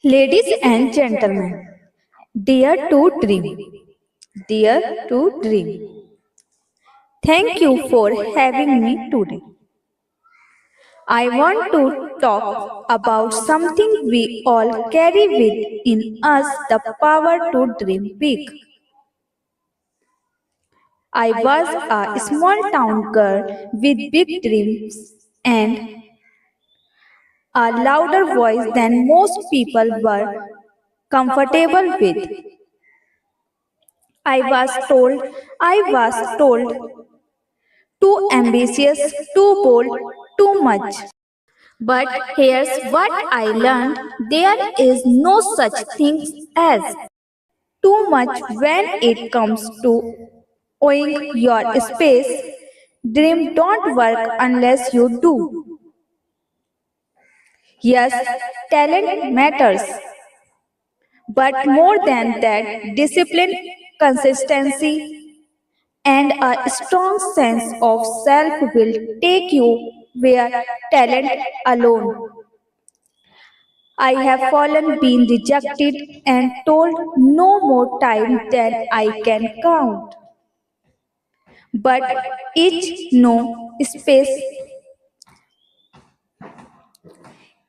Ladies and gentlemen, dear to dream, dear to dream, thank you for having me today. I want to talk about something we all carry within us, the power to dream big. I was a small town girl with big dreams and a louder voice than most people were comfortable with. I was told too ambitious, too bold, too much. But here's what I learned there is no such thing as too much when it comes to owning your space. Dream don't work unless you do. Yes, talent matters, but more than that, discipline, consistency, and a strong sense of self will take you where talent alone. I have fallen, been rejected, and told no more time than I can count. But each no space,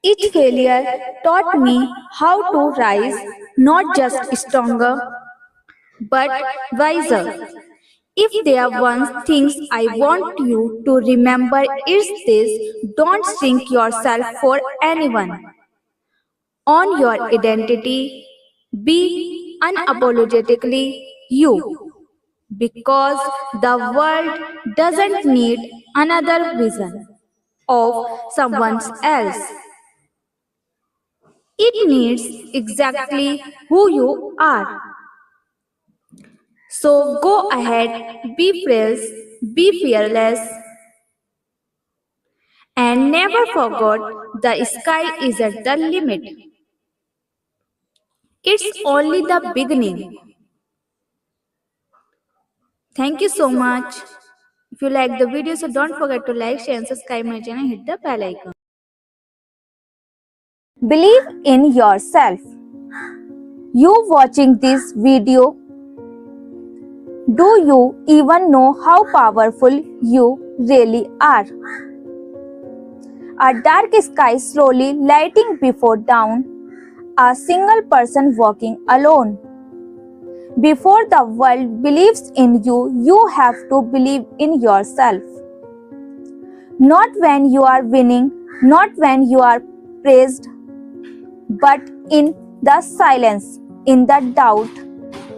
each failure taught me how to rise, not just stronger, but wiser. If there are one things I want you to remember is this: don't shrink yourself for anyone. Own your identity, be unapologetically you, because the world doesn't need another vision of someone else. It needs exactly who you are. So go ahead, be fearless, and never forget the sky isn't the limit. It's only the beginning. Thank you so much. If you like the video, so don't forget to like, share, and subscribe my channel. Hit the bell icon. Believe in yourself. You watching this video, do you even know how powerful you really are? A dark sky slowly lighting before dawn, a single person walking alone. Before the world believes in you, you have to believe in yourself. Not when you are winning, not when you are praised, but in the silence, in the doubt,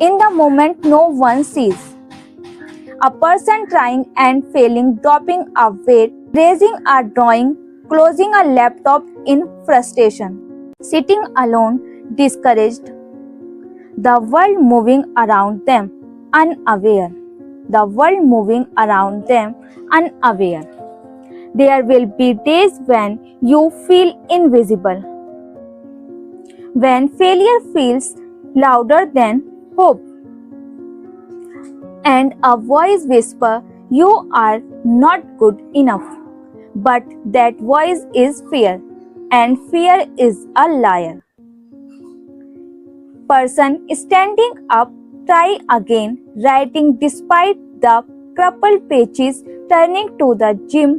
in the moment no one sees. A person trying and failing, dropping a weight, raising a drawing, closing a laptop in frustration, sitting alone, discouraged, the world moving around them, unaware. The world moving around them, unaware. There will be days when you feel invisible, when failure feels louder than hope, and a voice whisper, "You are not good enough." But that voice is fear, and fear is a liar. Person standing up, try again, writing despite the crumpled pages, turning to the gym,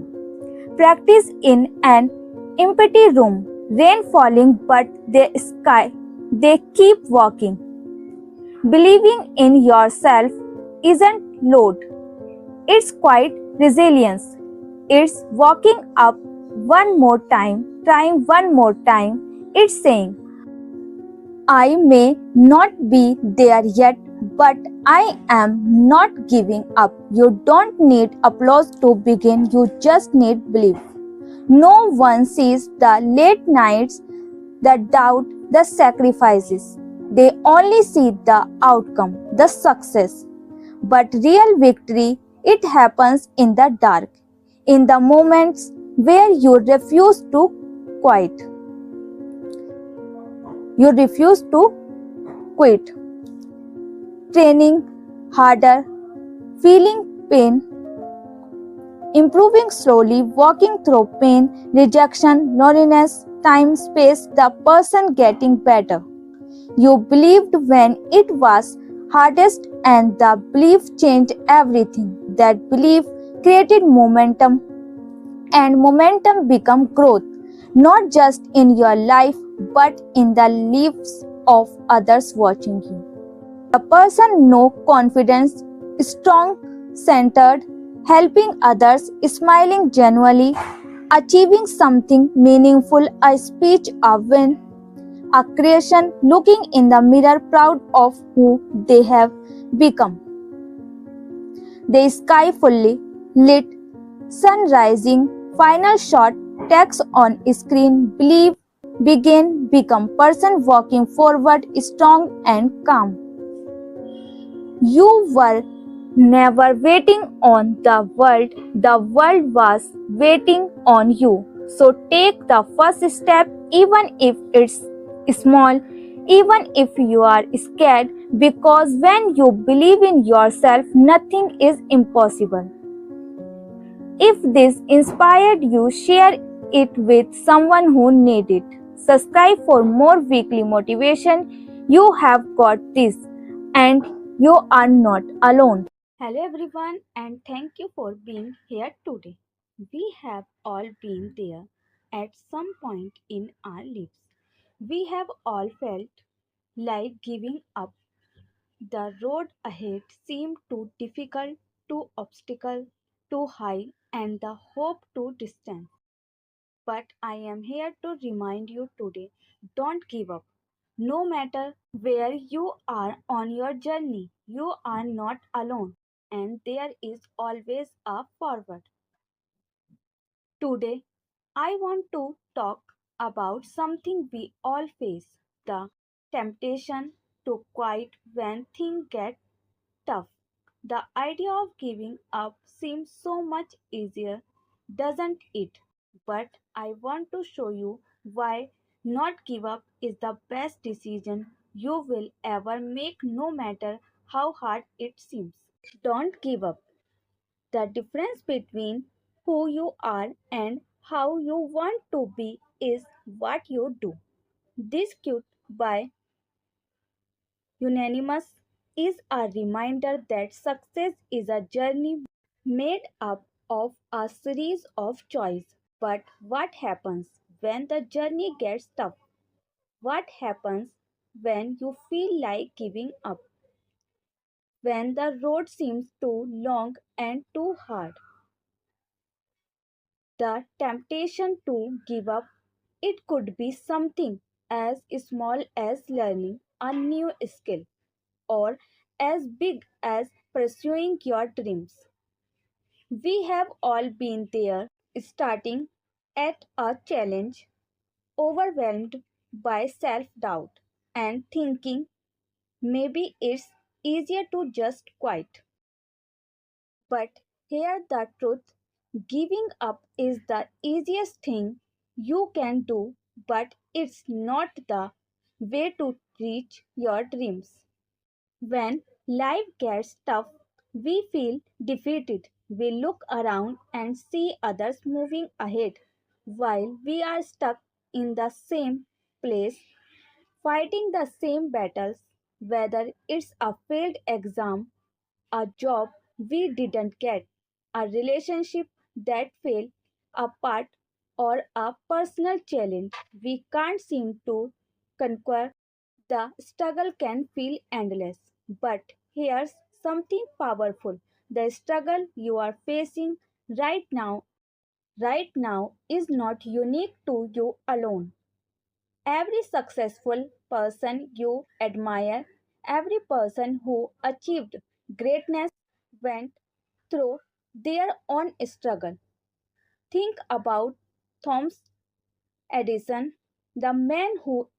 practice in an empty room, rain falling but they keep walking. Believing in yourself isn't loud, it's quite resilience. It's walking up one more time, trying one more time. It's saying, I may not be there yet, but I am not giving up. You don't need applause to begin, you just need belief. No one sees the late nights, the doubt, the sacrifices. They only see the outcome, the success. But real victory, it happens in the dark, in the moments where you refuse to quit. You refuse to quit. Training harder, feeling pain, improving slowly, walking through pain, rejection, loneliness, time space the person getting better. You believed when it was hardest, and the belief changed everything. That belief created momentum, and momentum become growth, not just in your life but in the lives of others watching you. A person no confidence, strong, centered, helping others, smiling genuinely, achieving something meaningful, a speech, a win, a creation, looking in the mirror proud of who they have become. The sky fully lit, sun rising, final shot, text on screen, believe, begin, become, person walking forward, strong and calm. You were never waiting on the world was waiting on you. So take the first step, even if it's small, even if you are scared, because when you believe in yourself, nothing is impossible. If this inspired you, share it with someone who needs it. Subscribe for more weekly motivation. You have got this, and you are not alone. Hello, everyone, and thank you for being here today. We have all been there at some point in our lives. We have all felt like giving up. The road ahead seemed too difficult, too obstacle, too high, and the hope too distant. But I am here to remind you today, don't give up. No matter where you are on your journey, you are not alone, and there is always a forward. Today, I want to talk about something we all face, the temptation to quit when things get tough. The idea of giving up seems so much easier, doesn't it? But I want to show you why not give up is the best decision you will ever make, no matter how hard it seems. Don't give up. The difference between who you are and how you want to be is what you do. This quote by Unanimous is a reminder that success is a journey made up of a series of choices. But what happens when the journey gets tough? What happens when you feel like giving up? When the road seems too long and too hard? The temptation to give up, it could be something as small as learning a new skill or as big as pursuing your dreams. We have all been there, starting at a challenge, overwhelmed by self doubt, and thinking maybe it's easier to just quit. But here the truth, giving up is the easiest thing you can do, but it's not the way to reach your dreams. When life gets tough, we feel defeated. We look around and see others moving ahead while we are stuck in the same place, fighting the same battles, whether it's a failed exam, a job we didn't get, a relationship that fell apart, or a personal challenge we can't seem to conquer. The struggle can feel endless, but here's something powerful. The struggle you are facing right now is not unique to you alone. Every successful person you admire, every person who achieved greatness went through their own struggle. Think about Thomas Edison, the man who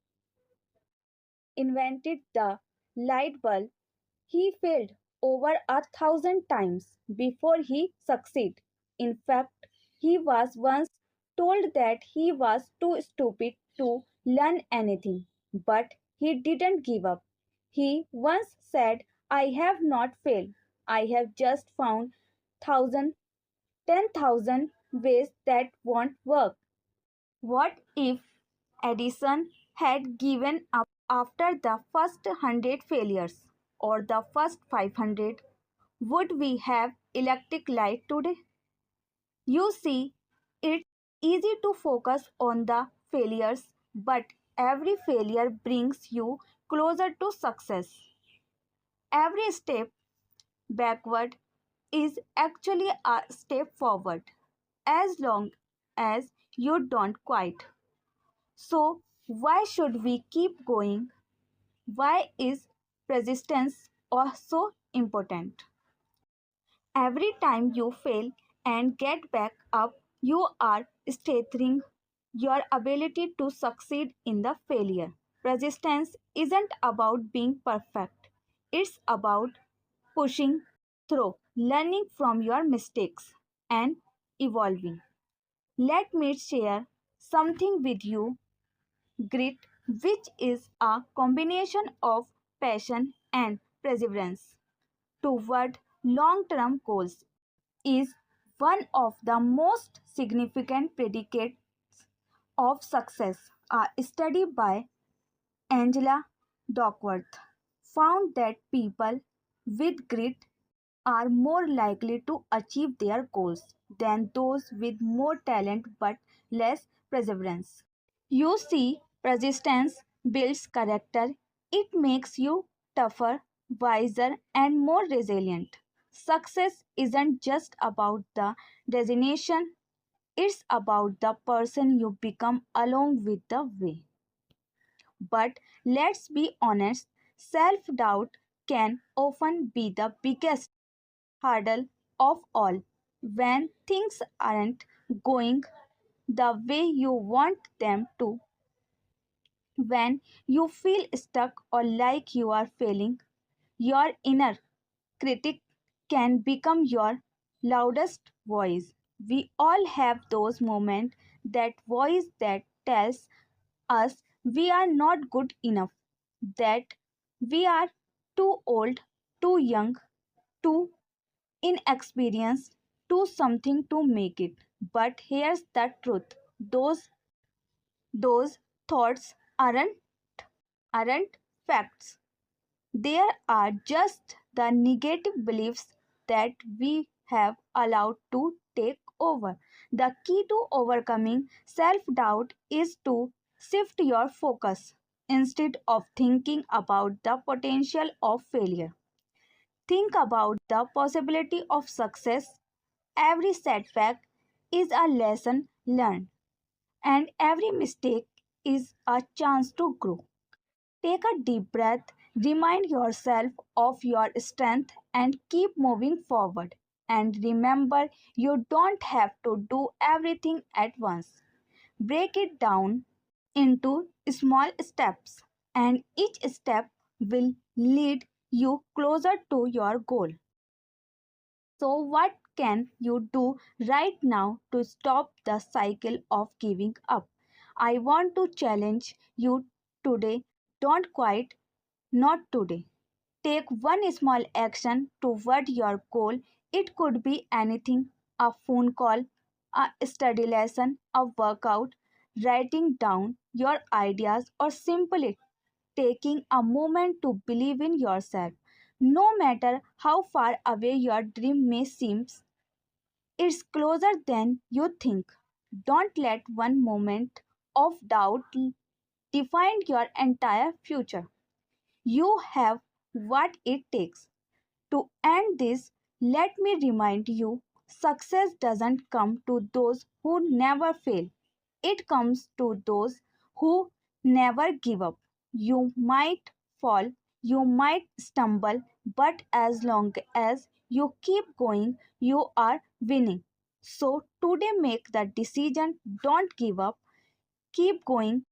invented the light bulb. He failed over 1,000 times before he succeeded. In fact, he was once told that he was too stupid to learn anything, but he didn't give up. He once said, I have not failed. I have just found thousand, 10,000 ways that won't work. What if Edison had given up after the first 100 failures or the first 500, would we have electric light today? You see, it's easy to focus on the failures, but every failure brings you closer to success. Every step backward is actually a step forward as long as you don't quit. So, why should we keep going? Why is persistence also important? Every time you fail and get back up, you are strengthening your ability to succeed in the failure. Persistence isn't about being perfect, it's about pushing through, learning from your mistakes, and evolving. Let me share something with you. Grit, which is a combination of passion and perseverance toward long term goals, is one of the most significant predicates of success. A study by Angela Duckworth found that people with grit are more likely to achieve their goals than those with more talent but less perseverance. You see, persistence builds character. It makes you tougher, wiser, and more resilient. Success isn't just about the destination, it's about the person you become along with the way. But let's be honest, self doubt can often be the biggest hurdle of all. When things aren't going the way you want them to, when you feel stuck or like you are failing, your inner critic can become your loudest voice. We all have those moments, that voice that tells us we are not good enough, that we are too old, too young, too inexperienced, too something to make it. But here's the truth, those thoughts aren't facts. They are just the negative beliefs that we have allowed to take over. The key to overcoming self doubt is to shift your focus. Instead of thinking about the potential of failure, think about the possibility of success. Every setback is a lesson learned, and every mistake is a chance to grow. Take a deep breath, remind yourself of your strength, and keep moving forward. And remember, you don't have to do everything at once. Break it down into small steps, and each step will lead you closer to your goal. So, what can you do right now to stop the cycle of giving up? I want to challenge you today. Don't quit, not today. Take one small action toward your goal. It could be anything, a phone call, a study lesson, a workout, writing down your ideas, or simply taking a moment to believe in yourself. No matter how far away your dream may seem, it's closer than you think. Don't let one moment of doubt define your entire future. You have what it takes. To end this, let me remind you, success doesn't come to those who never fail. It comes to those who never give up. You might fall, you might stumble, but as long as you keep going, you are winning. So today, make the decision, don't give up, keep going.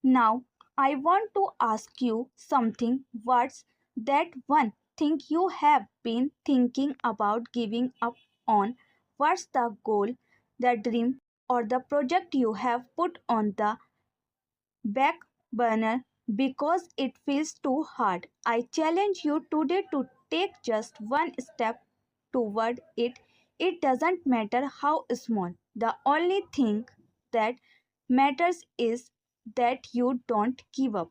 Now, I want to ask you something. What's that one thing you have been thinking about giving up on? What's the goal, the dream, or the project you have put on the back burner because it feels too hard? I challenge you today to take just one step toward it. It doesn't matter how small. The only thing that matters is that you don't give up.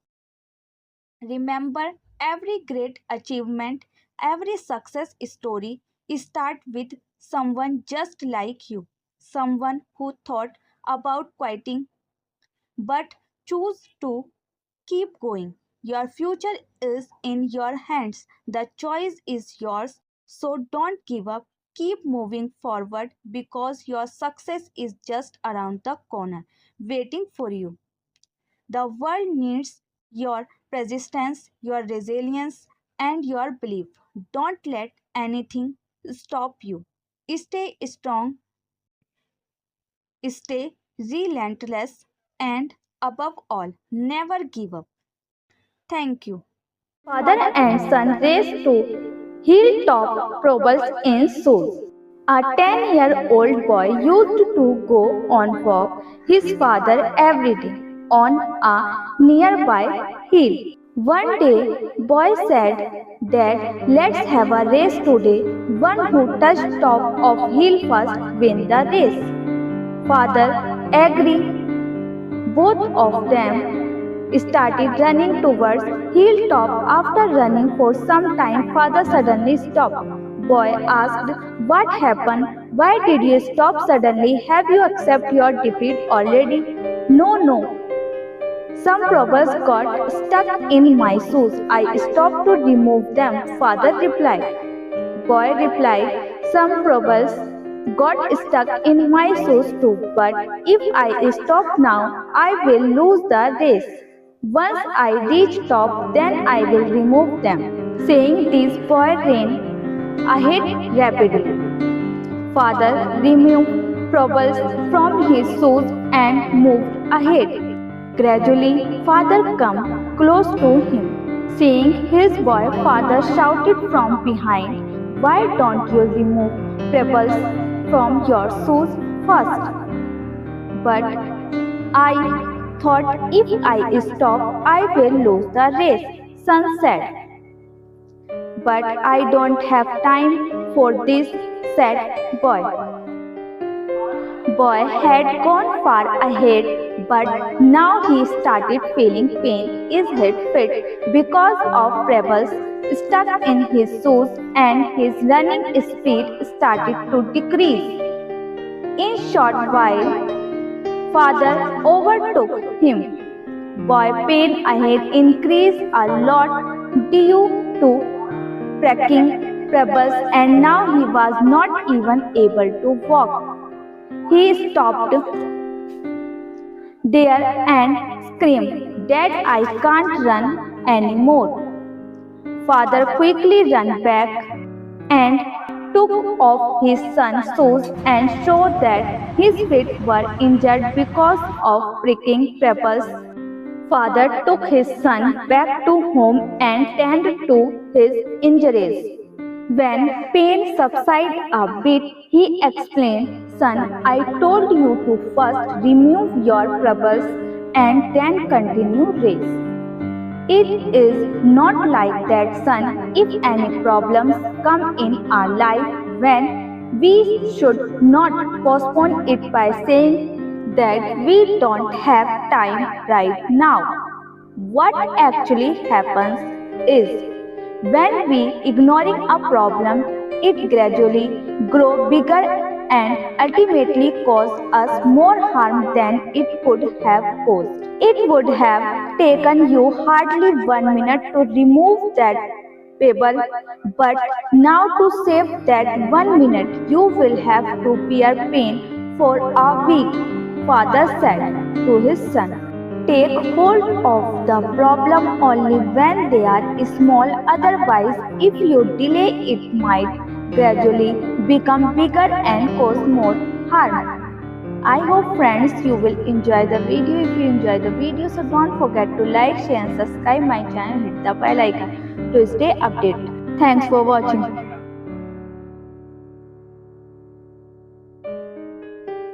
Remember, every great achievement, every success story start with someone just like you, someone who thought about quitting but choose to keep going. Your future is in your hands. The choice is yours. So don't give up. Keep moving forward because your success is just around the corner, waiting for you. The world needs your persistence, your resilience, and your belief. Don't let anything stop you. Stay strong, stay relentless, and above all, never give up. Thank you. Father and son raced to hilltop Probles in Seoul. A 10-year-old boy used to go on walk his father every day on a nearby hill. One day, boy said, "Dad, let's have a race today. One who touched top of hill first win the race." Father agreed. Both of them started running towards hilltop. After running for some time, father suddenly stopped. Boy asked, "What happened? Why did you stop suddenly? Have you accepted your defeat already?" No, no. Some problems got stuck in my shoes. I stopped to remove them, father replied. Boy replied, "Some problems got stuck in my shoes too, but if I stop now, I will lose the race. Once I reach top, then I will remove them." Saying this, boy ran ahead rapidly. Father removed pebbles from his shoes and moved ahead. Gradually, father came close to him. Seeing his boy, father shouted from behind, "Why don't you remove pebbles from your shoes first?" "But I thought if I stop, I will lose the race," son said. "But I don't have time for this," said boy. Boy had gone far ahead, but now he started feeling pain in his feet because of pebbles stuck in his shoes, and his running speed started to decrease. In short while, father overtook him. Boy pain ahead increased a lot due to breaking pebbles, and now he was not even able to walk. He stopped there and screamed, "Dad, I can't run anymore." Father quickly ran back and took off his son's shoes and showed that his feet were injured because of pricking pebbles. Father took his son back to home and tended to his injuries. When pain subsided a bit, he explained, "Son, I told you to first remove your troubles and then continue race. It is not like that, son. If any problems come in our life, when we should not postpone it by saying that we don't have time right now. What actually happens is, when we ignoring a problem, it gradually grows bigger and ultimately cause us more harm than it could have caused. It would have taken you hardly 1 minute to remove that pebble, but now to save that 1 minute, you will have to bear pain for a week," father said to his son. Take hold of the problem only when they are small, otherwise, if you delay, it might gradually become bigger and cause more harm. I hope friends you will enjoy the video. If you enjoy the video, so don't forget to like, share and subscribe my channel, hit the bell icon to stay updated. Thanks for watching.